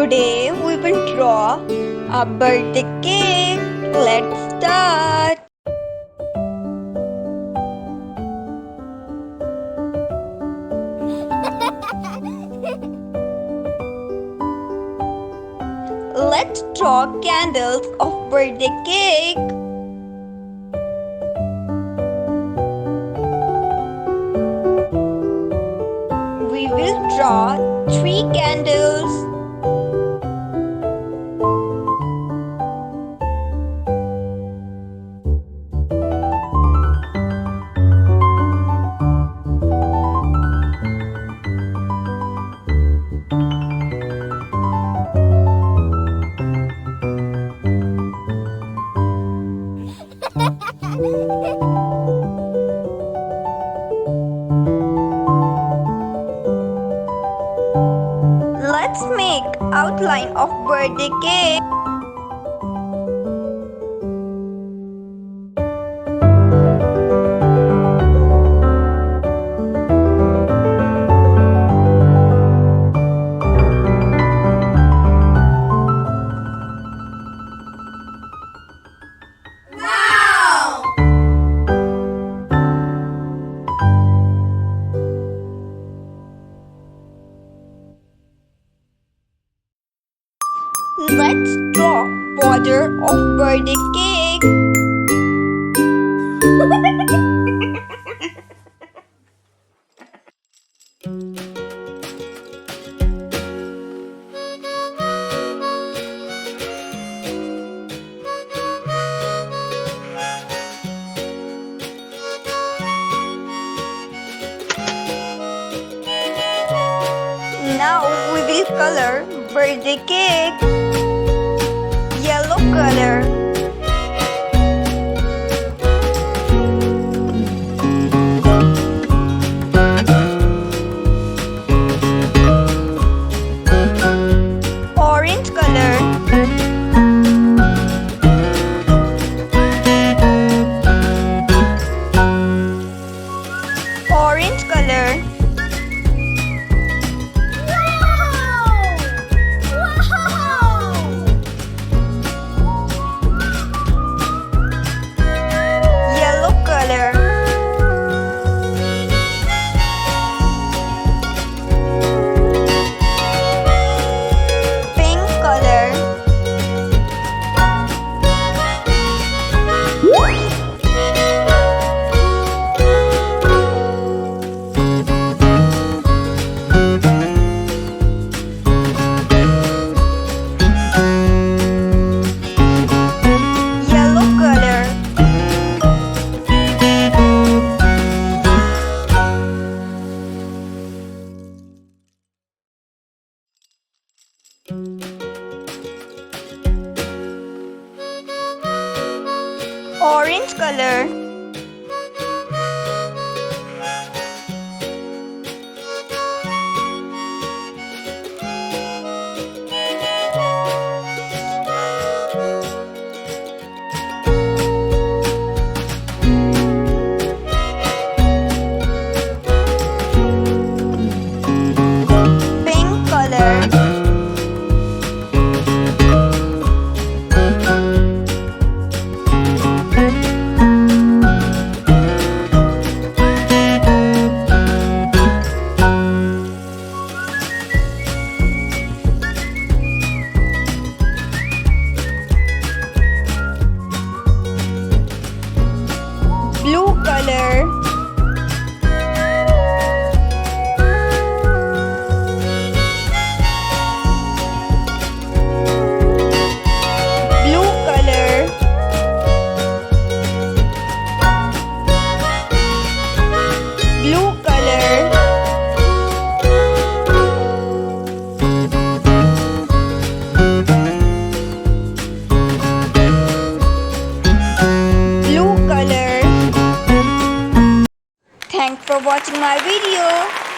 Today we will draw a birthday cake. Let's start. Let's draw candles of birthday cake. We will draw 3 candles. Let's make outline of birthday cake. Let's draw border of birthday cake. Now we will color birthday cake. Yellow color, orange color, orange color, orange color, pink color, blue color, blue color, blue color, blue color. Thanks for watching my video.